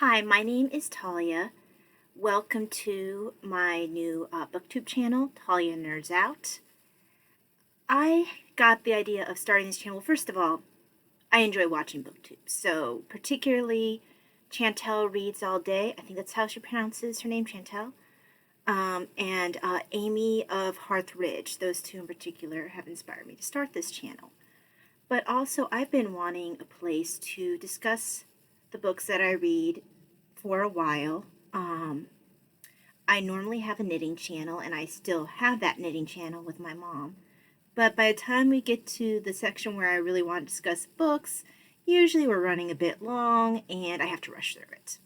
Hi, my name is Talia. Welcome to my new BookTube channel, Talia Nerds Out. I got the idea of starting this channel. First of all, I enjoy watching BookTube, so particularly Chantel Reads All Day. I think that's how she pronounces her name, Chantel. And Amy of Hearth Ridge. Those two in particular have inspired me to start this channel. But also, I've been wanting a place to discuss the books that I read for a while. I normally have a knitting channel, and I still have that knitting channel with my mom. But by the time we get to the section where I really want to discuss books, usually we're running a bit long, and I have to rush through it.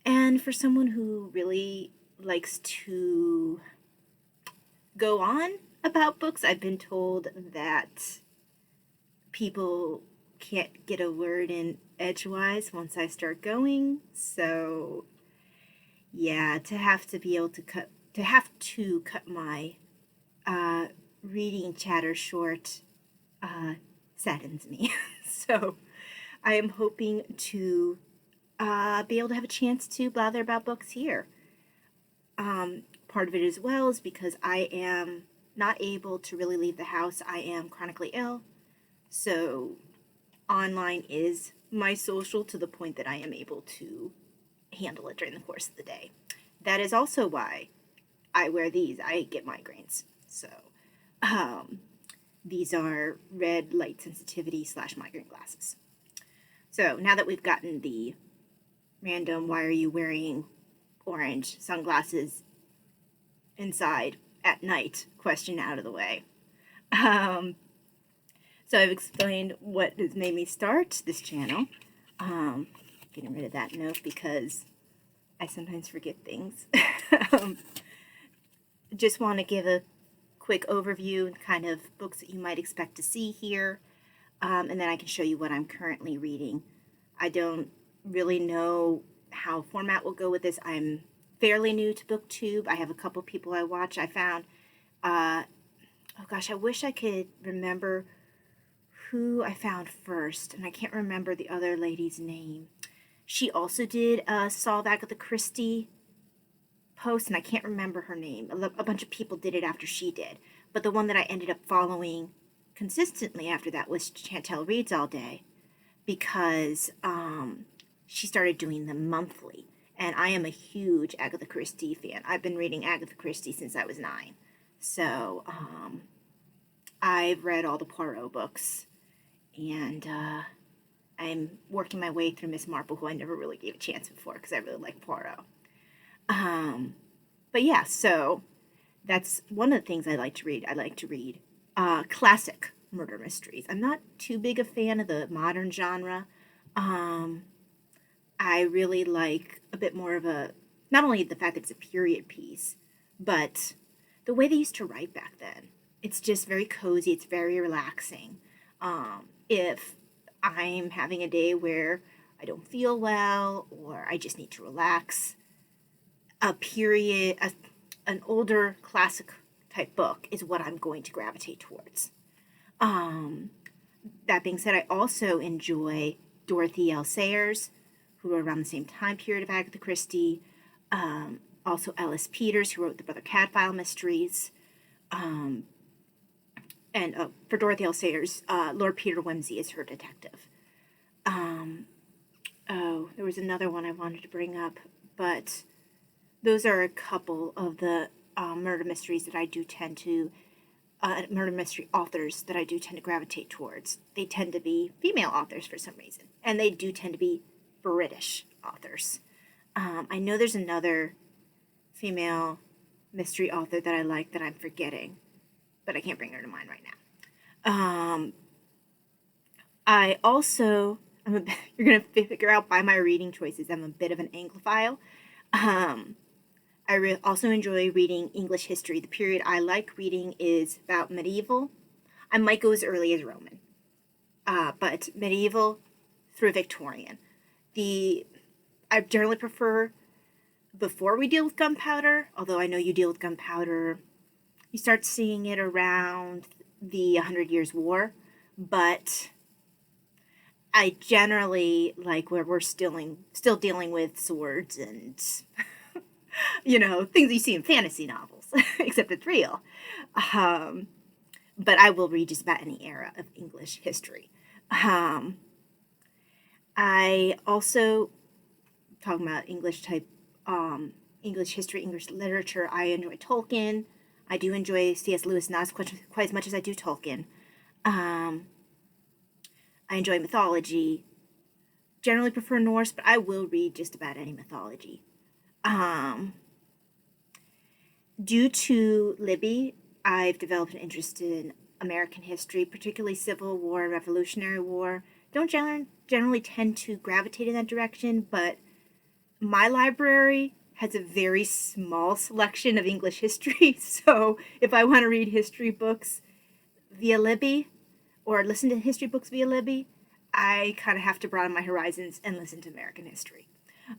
And for someone who really likes to go on about books, I've been told that people can't get a word in edgewise once I start going. So yeah, to have to cut my reading chatter short saddens me. So I am hoping to be able to have a chance to blather about books here. Part of it as well is because I am not able to really leave the house. I am chronically ill, so online is my social to the point that I am able to handle it during the course of the day. That is also why I wear these. I get migraines. So these are red light sensitivity / migraine glasses. So now that we've gotten the random why are you wearing orange sunglasses inside at night question out of the way. So I've explained what has made me start this channel. Getting rid of that note because I sometimes forget things. Just want to give a quick overview and kind of books that you might expect to see here. And then I can show you what I'm currently reading. I don't really know how format will go with this. I'm fairly new to BookTube. I have a couple people I watch. I found, oh gosh, I wish I could remember who I found first, and I can't remember the other lady's name. She also did a Solve Agatha Christie post, and I can't remember her name. A bunch of people did it after she did, but the one that I ended up following consistently after that was Chantel Reads All Day, because she started doing them monthly, and I am a huge Agatha Christie fan. I've been reading Agatha Christie since I was 9, so I've read all the Poirot books, and I'm working my way through Miss Marple, who I never really gave a chance before because I really like Poirot. But yeah, so that's one of the things I like to read. I like to read classic murder mysteries. I'm not too big a fan of the modern genre. I really like a bit more of a, not only the fact that it's a period piece, but the way they used to write back then. It's just very cozy. It's very relaxing. If I'm having a day where I don't feel well or I just need to relax, an older classic type book is what I'm going to gravitate towards. That being said, I also enjoy Dorothy L. Sayers, who wrote around the same time period of Agatha Christie. Also Ellis Peters, who wrote the Brother Cadfael mysteries. And for Dorothy L. Sayers, Lord Peter Wimsey is her detective. There was another one I wanted to bring up, but those are a couple of the murder mysteries that I do tend to, murder mystery authors that I do tend to gravitate towards. They tend to be female authors for some reason, and they do tend to be British authors. I know there's another female mystery author that I like that I'm forgetting, but I can't bring her to mind right now. I also, you're going to figure out by my reading choices, I'm a bit of an Anglophile. I also enjoy reading English history. The period I like reading is about medieval. I might go as early as Roman, but medieval through Victorian. I generally prefer before we deal with gunpowder, although I know you deal with gunpowder, you start seeing it around the 100 Years' War, but I generally like where we're still dealing with swords and things you see in fantasy novels, except it's real. Um, but I will read just about any era of English history. Um, I also, talking about English history, English literature, I enjoy Tolkien. I do enjoy C.S. Lewis, not quite as much as I do Tolkien. Um, I enjoy mythology. Generally prefer Norse, but I will read just about any mythology. Um, Due to Libby, I've developed an interest in American history, particularly Civil War and Revolutionary War. Don't generally tend to gravitate in that direction, but my library has a very small selection of English history, so if I want to read history books via Libby or listen to history books via Libby, I kind of have to broaden my horizons and listen to American history.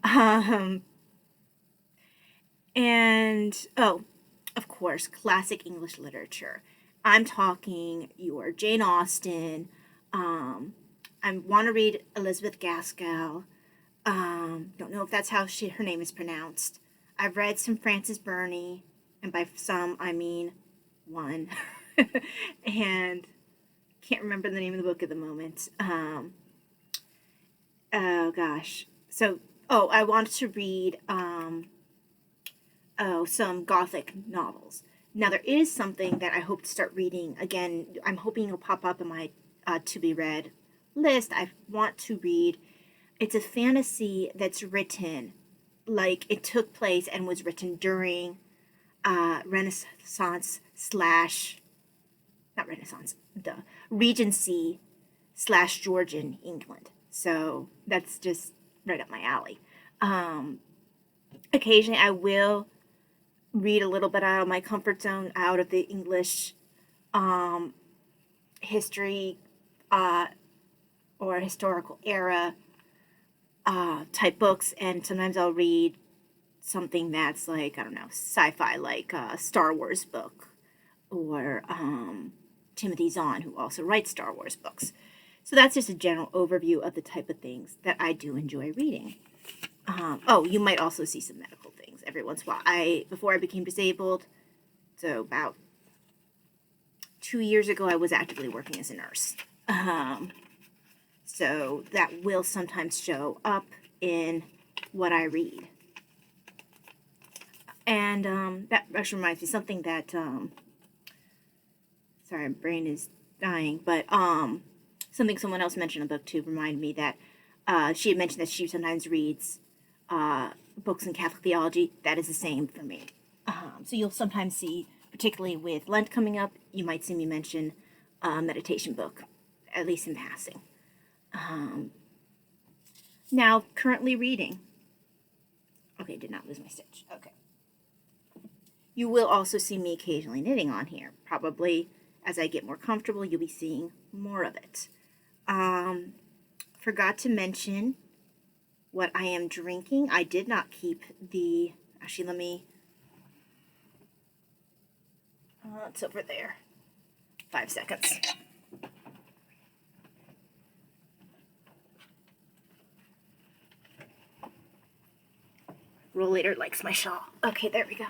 Um, and, oh, of course, classic English literature. I'm talking your Jane Austen. I want to read Elizabeth Gaskell. Don't know if that's how her name is pronounced. I've read some Frances Burney, and by some I mean one. And can't remember the name of the book at the moment. Oh gosh. So, I wanted to read some Gothic novels. Now there is something that I hope to start reading again. I'm hoping it'll pop up in my to be read list. I want to read. It's a fantasy that's written like it took place and was written during Renaissance slash not Renaissance, Regency slash Georgian England. So that's just right up my alley. Occasionally I will read a little bit out of my comfort zone, out of the English history or historical era type books, and sometimes I'll read something that's like, I don't know, sci-fi, like a Star Wars book, or Timothy Zahn, who also writes Star Wars books. So that's just a general overview of the type of things that I do enjoy reading. You might also see some medical things every once in a while. Before I became disabled, so about 2 years ago, I was actively working as a nurse. So that will sometimes show up in what I read. And that actually reminds me something that, sorry, my brain is dying, but something someone else mentioned on BookTube reminded me that she had mentioned that she sometimes reads books in Catholic theology. That is the same for me. So you'll sometimes see, particularly with Lent coming up, you might see me mention a meditation book, at least in passing. Now, currently reading. Okay, did not lose my stitch. Okay. You will also see me occasionally knitting on here. Probably as I get more comfortable, you'll be seeing more of it. Forgot to mention what I am drinking. I did not keep the... Actually, let me... it's over there. 5 seconds. Rollator likes my shawl. Okay, there we go.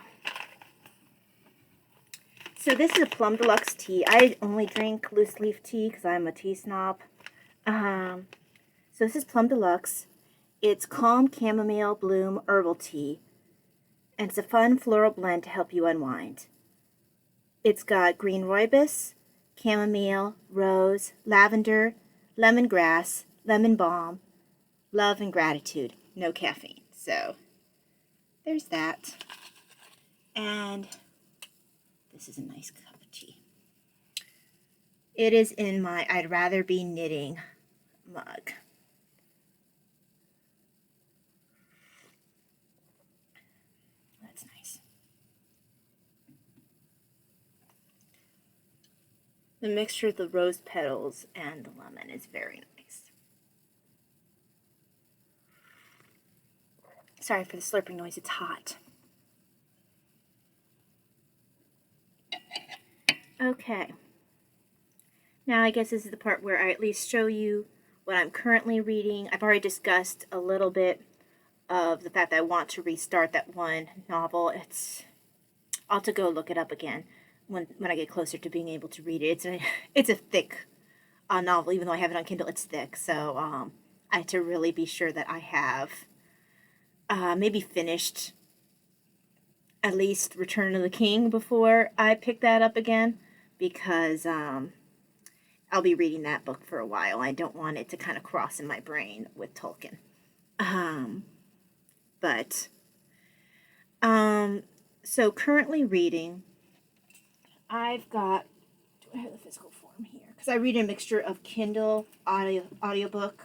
So this is a Plum Deluxe tea. I only drink loose leaf tea because I'm a tea snob. So this is Plum Deluxe. It's calm chamomile bloom herbal tea. And it's a fun floral blend to help you unwind. It's got green rooibos, chamomile, rose, lavender, lemongrass, lemon balm, love and gratitude. No caffeine. So there's that. And this is a nice cup of tea. It is in my I'd rather be knitting mug. That's nice. The mixture of the rose petals and the lemon is very nice. Sorry for the slurping noise, it's hot. Okay. Now I guess this is the part where I at least show you what I'm currently reading. I've already discussed a little bit of the fact that I want to restart that one novel. I'll have to go look it up again when I get closer to being able to read it. It's a thick novel, even though I have it on Kindle. It's thick, so I have to really be sure that I have maybe finished at least Return of the King before I pick that up again, because I'll be reading that book for a while. I don't want it to kind of cross in my brain with Tolkien. So currently reading, I've got, do I have the physical form here? Because I read a mixture of Kindle, audiobook,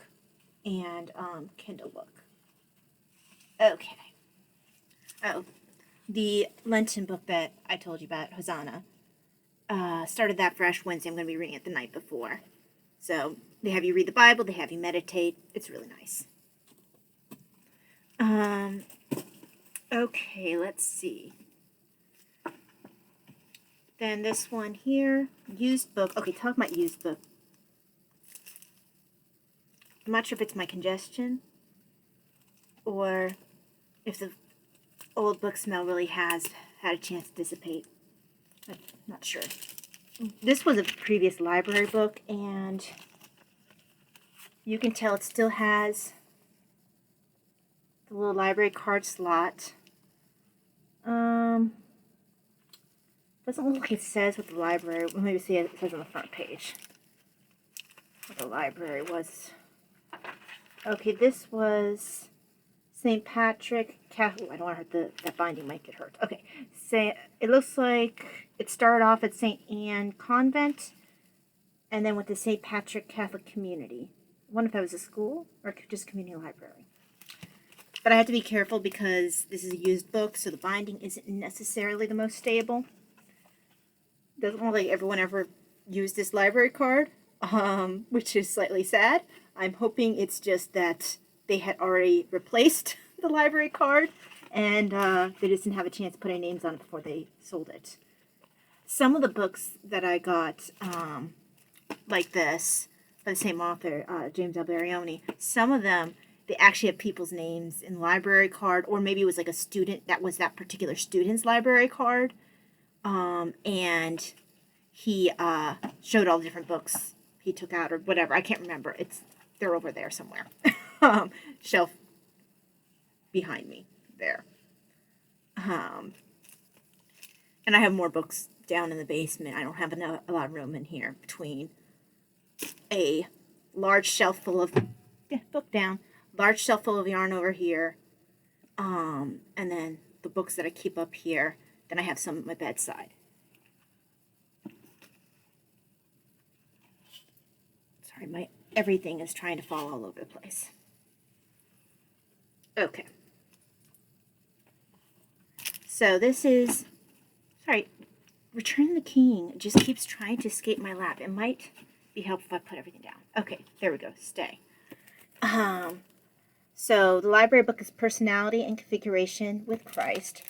and Kindle book. Okay. Oh, the Lenten book that I told you about, Hosanna, started that fresh Wednesday. I'm going to be reading it the night before. So they have you read the Bible, they have you meditate. It's really nice. Okay, let's see. Then this one here, used book. Okay, talk about used book. I'm not sure if it's my congestion or if the old book smell really has had a chance to dissipate. I'm not sure. This was a previous library book, and you can tell it still has the little library card slot. Doesn't look like it says what the library, well, maybe see it says on the front page what the library was. Okay, this was St. Patrick Catholic. I don't want to hurt that binding might get hurt. Okay, it looks like it started off at St. Anne Convent and then went to St. Patrick Catholic Community. I wonder if that was a school or just community library. But I have to be careful because this is a used book, so the binding isn't necessarily the most stable. Doesn't look like everyone ever used this library card, which is slightly sad. I'm hoping it's just that they had already replaced the library card and they just didn't have a chance to put any names on it before they sold it. Some of the books that I got, like this, by the same author, James Alberioni, some of them, they actually have people's names in the library card, or maybe it was like a student, that was that particular student's library card. And he showed all the different books he took out or whatever. I can't remember. They're over there somewhere. Shelf behind me there. And I have more books down in the basement. I don't have a lot of room in here between a large shelf full of large shelf full of yarn over here, and then the books that I keep up here. Then I have some at my bedside. Sorry, everything is trying to fall all over the place. Okay. So this is, sorry, Return of the King just keeps trying to escape my lap. It might be helpful if I put everything down. Okay, there we go, stay. So the library book is Personality and Configuration with Christ.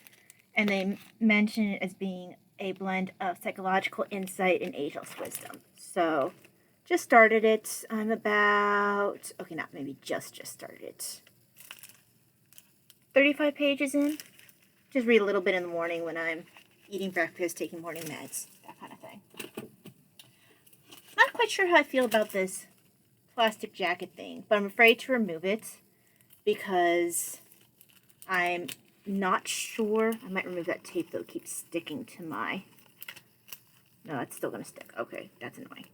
And they mention it as being a blend of psychological insight and ageless wisdom. So, just started it. I'm about, okay, not maybe just started it. 35 pages in. Just read a little bit in the morning when I'm eating breakfast, taking morning meds, that kind of thing. Not quite sure how I feel about this plastic jacket thing, but I'm afraid to remove it because I'm not sure. I might remove that tape though. It keeps sticking to my... No, it's still going to stick. Okay, that's annoying.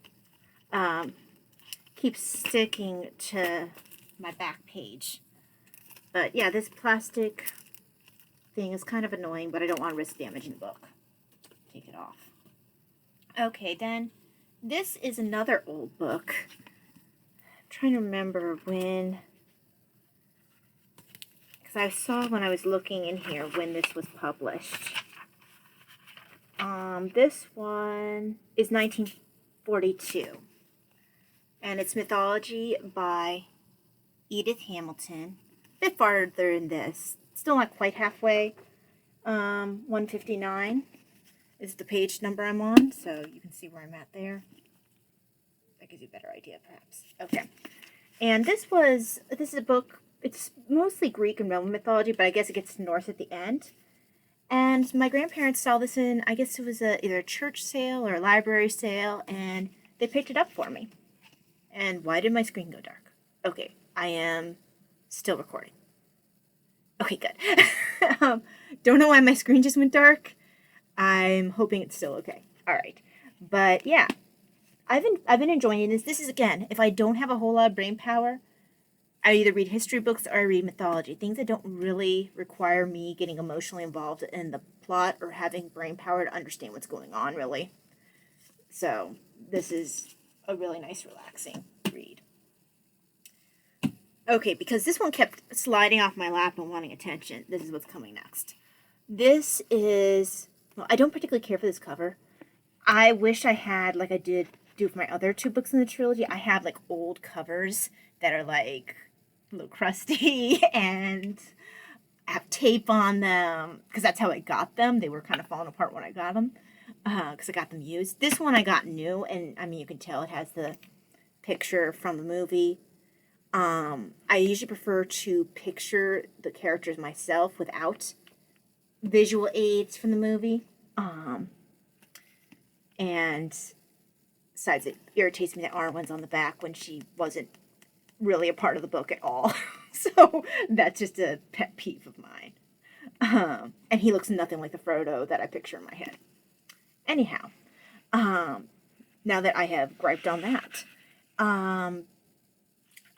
Keeps sticking to my back page. But yeah, this plastic thing is kind of annoying, but I don't want to risk damaging the book. Take it off. Okay, then this is another old book. I'm trying to remember when... I saw when I was looking in here when this was published. This one is 1942. And it's Mythology by Edith Hamilton. A bit farther in this. Still not quite halfway. 159 is the page number I'm on, so you can see where I'm at there. That gives you a better idea, perhaps. Okay. And this is a book, it's mostly Greek and Roman mythology, but I guess it gets to Norse at the end. And my grandparents saw this in, I guess it was either a church sale or a library sale, and they picked it up for me. And why did my screen go dark? Okay, I am still recording. Okay, good. Don't know why my screen just went dark. I'm hoping it's still okay. All right. But yeah, I've been enjoying this. This is, again, if I don't have a whole lot of brain power, I either read history books or I read mythology. Things that don't really require me getting emotionally involved in the plot or having brain power to understand what's going on, really. So this is a really nice, relaxing read. Okay, because this one kept sliding off my lap and wanting attention, this is what's coming next. This is, well, I don't particularly care for this cover. I wish I had, like I did do for my other 2 books in the trilogy, I have like old covers that are like a little crusty and have tape on them, because that's how I got them. They were kind of falling apart when I got them, because I got them used. This one I got new, and I mean, you can tell it has the picture from the movie. I usually prefer to picture the characters myself without visual aids from the movie. And besides, it irritates me that Arwen's on the back when she wasn't really a part of the book at all. So that's just a pet peeve of mine. And he looks nothing like the Frodo that I picture in my head. Anyhow, now that I have griped on that,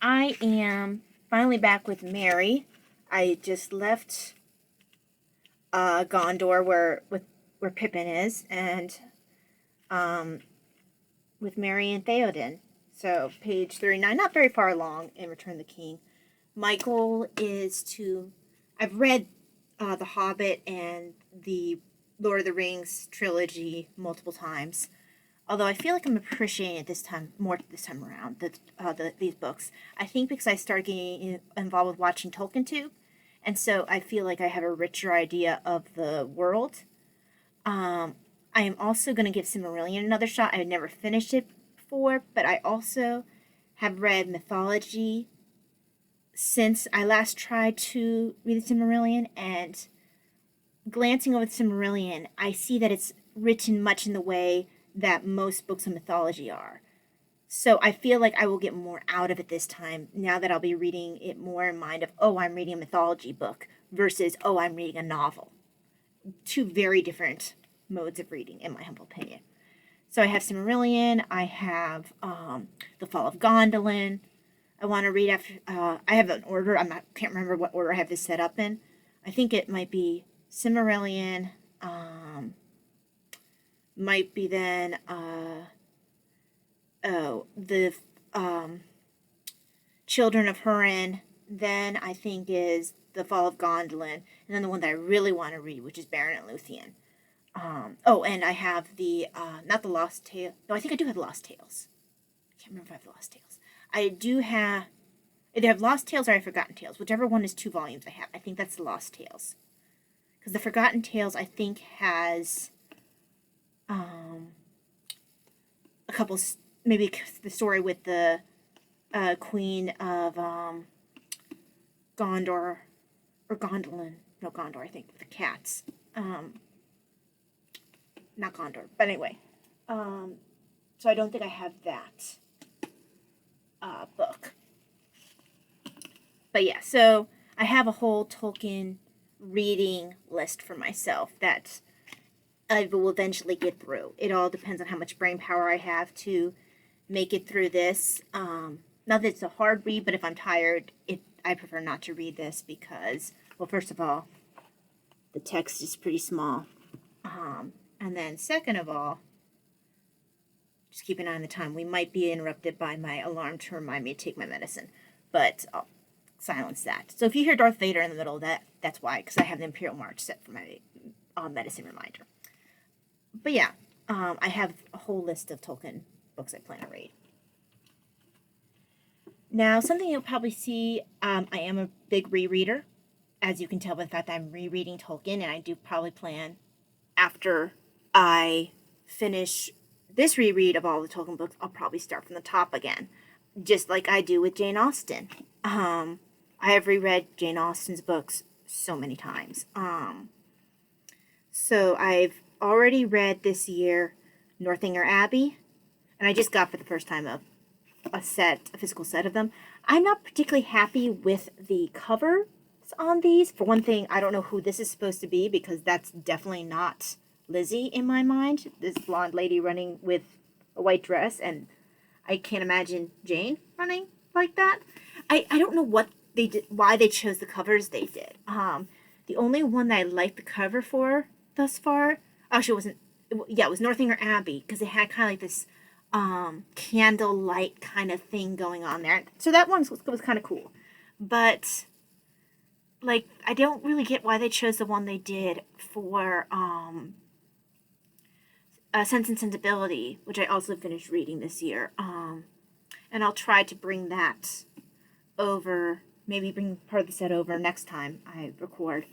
I am finally back with Mary. I just left Gondor where Pippin is, and with Merry and Theoden. So page 39, not very far along in Return of the King. My goal is to, I've read The Hobbit and the Lord of the Rings trilogy multiple times. Although I feel like I'm appreciating it this time around, these books. I think because I started getting involved with watching Tolkien Tube, and so I feel like I have a richer idea of the world. I am also going to give Silmarillion another shot. I had never finished it before, but I also have read mythology since I last tried to read the Silmarillion, and glancing over the Silmarillion, I see that it's written much in the way that most books of mythology are. So I feel like I will get more out of it this time, now that I'll be reading it more in mind of, oh, I'm reading a mythology book, versus, oh, I'm reading a novel. 2 very different modes of reading, in my humble opinion. So I have Silmarillion, I have The Fall of Gondolin. I want to read after, I have an order, can't remember what order I have this set up in. I think it might be Silmarillion, might be then, the Children of Húrin, then I think is The Fall of Gondolin, and then the one that I really want to read, which is Baron and Luthien. And I have the, not the Lost Tales, no, I think I do have the Lost Tales. I can't remember if I have the Lost Tales. I do have, either have Lost Tales or I have Forgotten Tales, whichever one is 2 volumes I have. I think that's the Lost Tales. Because the Forgotten Tales, I think, has a couple, maybe the story with the Queen of Gondor, or Gondolin. No, Gondor, I think, with the cats. Not Gondor, but anyway. So I don't think I have that book. But yeah, so I have a whole Tolkien reading list for myself that I will eventually get through. It all depends on how much brain power I have to make it through this. Not that it's a hard read, but if I'm tired, I prefer not to read this because, well, first of all, the text is pretty small. And then second of all, just keep an eye on the time. We might be interrupted by my alarm to remind me to take my medicine, but I'll silence that. So if you hear Darth Vader in the middle of that, that's why, because I have the Imperial March set for my medicine reminder. But yeah, I have a whole list of Tolkien books I plan to read. Now, something you'll probably see, I am a big rereader, as you can tell by the fact that I'm rereading Tolkien, and I do probably plan, after I finish this reread of all the Tolkien books, I'll probably start from the top again. just like I do with Jane Austen. I have reread Jane Austen's books so many times. So I've already read this year Northanger Abbey, and I just got for the first time a physical set of them. I'm not particularly happy with the covers on these. For one thing, I don't know who this is supposed to be, because that's definitely not Lizzie in my mind. This blonde lady running with a white dress, and I can't imagine Jane running like that. I don't know what they did, why they chose the covers they did. The only one that I liked the cover for thus far, actually it wasn't, it was Northanger Abbey, because it had kind of like this candlelight kind of thing going on there. So that one was kind of cool. But, like, I don't really get why they chose the one they did for Sense and Sensibility, which I also finished reading this year. And I'll try to bring that over, maybe bring part of the set over next time I record.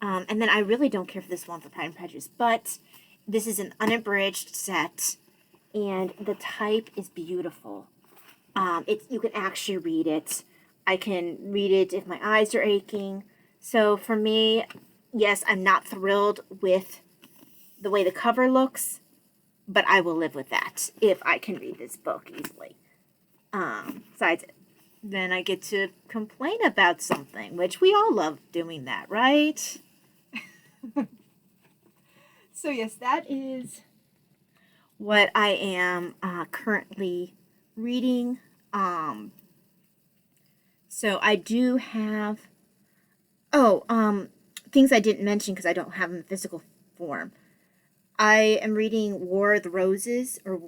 And then I really don't care for this one for Pride and Prejudice, but this is an unabridged set, and the type is beautiful. You can actually read it. I can read it if my eyes are aching. So for me, yes, I'm not thrilled with the way the cover looks, but I will live with that if I can read this book easily. Besides, then I get to complain about something, which we all love doing that, right? So yes, that is what I am currently reading. So I do have, things I didn't mention because I don't have them in physical form. I am reading War of the Roses, or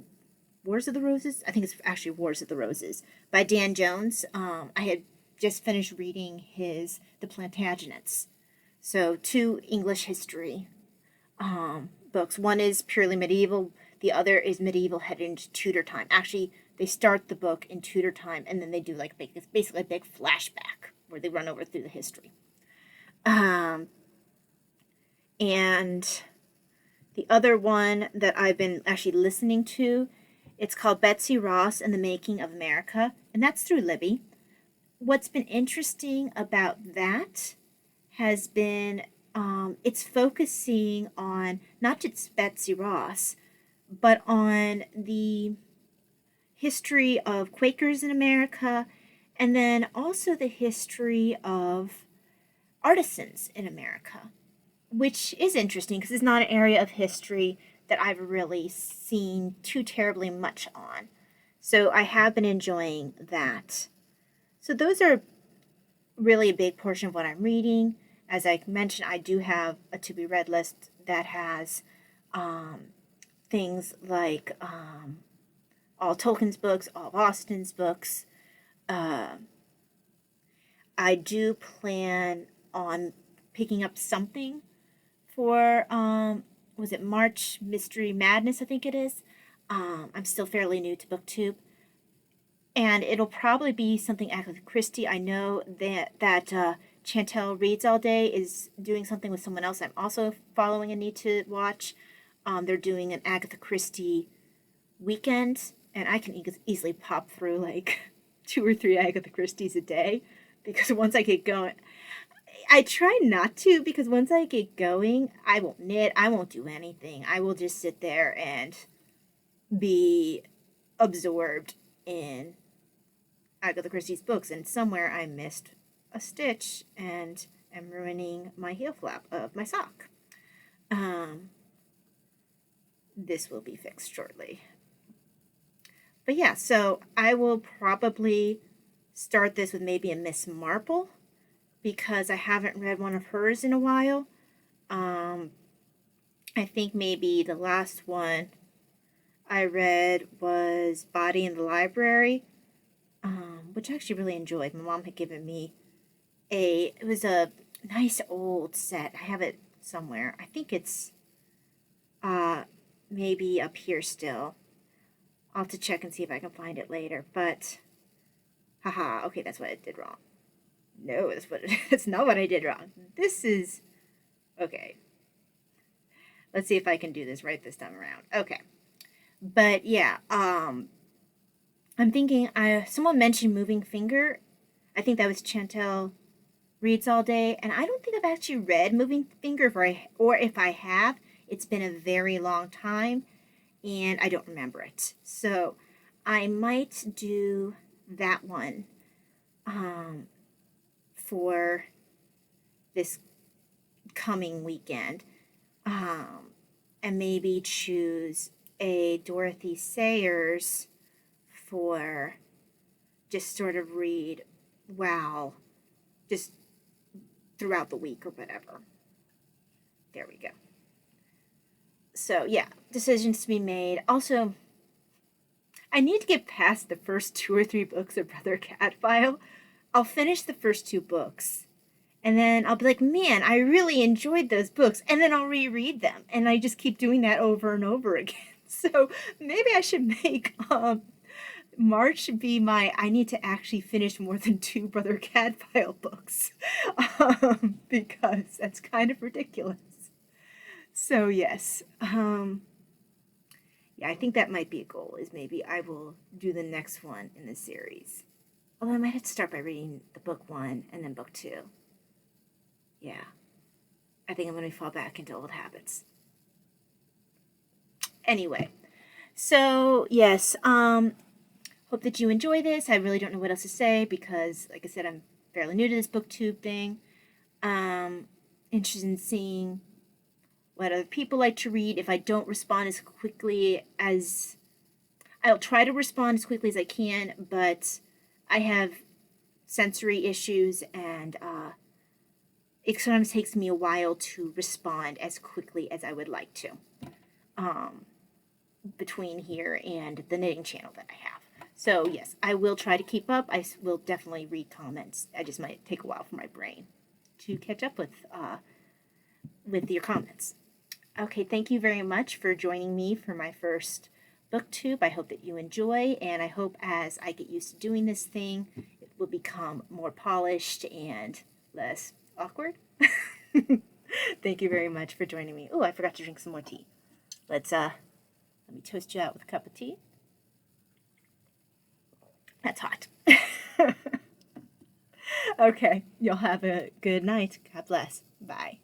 Wars of the Roses? I think it's actually Wars of the Roses, by Dan Jones. I had just finished reading his The Plantagenets. So 2 English history books. One is purely medieval. The other is medieval headed into Tudor time. Actually, they start the book in Tudor time, and then they do like basically a big flashback where they run over through the history. And the other one that I've been actually listening to, it's called Betsy Ross and the Making of America, and that's through Libby. What's been interesting about that has been it's focusing on not just Betsy Ross, but on the history of Quakers in America, and then also the history of artisans in America, which is interesting because it's not an area of history that I've really seen too terribly much on. So I have been enjoying that. So those are really a big portion of what I'm reading. As I mentioned, I do have a to-be-read list that has things like all Tolkien's books, all Austen's books. I do plan on picking up something for, was it March Mystery Madness, I think it is. I'm still fairly new to BookTube. And it'll probably be something Agatha Christie. I know that Chantel Reads All Day is doing something with someone else I'm also following and need to watch. They're doing an Agatha Christie weekend, and I can easily pop through like 2 or 3 Agatha Christies a day, because once I get going, I try not to, because once I get going, I won't knit, I won't do anything. I will just sit there and be absorbed in Agatha Christie's books, and somewhere I missed a stitch and am ruining my heel flap of my sock. This will be fixed shortly. But yeah, so I will probably start this with maybe a Miss Marple, because I haven't read one of hers in a while. I think maybe the last one I read was Body in the Library, which I actually really enjoyed. My mom had given me it was a nice old set. I have it somewhere. I think it's maybe up here still. I'll have to check and see if I can find it later. But, haha, okay, that's what I did wrong. No, that's not what I did wrong. This is, okay. Let's see if I can do this right this time around. Okay. But yeah, I'm thinking, someone mentioned Moving Finger. I think that was Chantel Reads All Day, and I don't think I've actually read Moving Finger, or if I have, it's been a very long time, and I don't remember it. So I might do that one for this coming weekend, and maybe choose a Dorothy Sayers for just sort of read wow just throughout the week or whatever. There we go. So yeah, decisions to be made. Also, I need to get past the first 2 or 3 books of Brother Catfile. I'll finish the first 2 books, and then I'll be like, man, I really enjoyed those books, and then I'll reread them, and I just keep doing that over and over again. So maybe I should make March be I need to actually finish more than 2 Brother Cadfile books, because that's kind of ridiculous. So yes, yeah, I think that might be a goal, is maybe I will do the next one in the series. Although I might have to start by reading the book 1 and then book 2. Yeah, I think I'm going to fall back into old habits. Anyway, so yes, hope that you enjoy this. I really don't know what else to say because, like I said, I'm fairly new to this BookTube thing. Interested in seeing what other people like to read. If I don't respond as quickly as... I'll try to respond as quickly as I can, but I have sensory issues, and it sometimes takes me a while to respond as quickly as I would like to, between here and the knitting channel that I have. So yes, I will try to keep up. I will definitely read comments. I just might take a while for my brain to catch up with your comments. Okay, thank you very much for joining me for my first BookTube. I hope that you enjoy, and I hope as I get used to doing this thing, it will become more polished and less awkward. Thank you very much for joining me. Oh, I forgot to drink some more tea. Let me toast you out with a cup of tea. That's hot. Okay, y'all have a good night. God bless. Bye.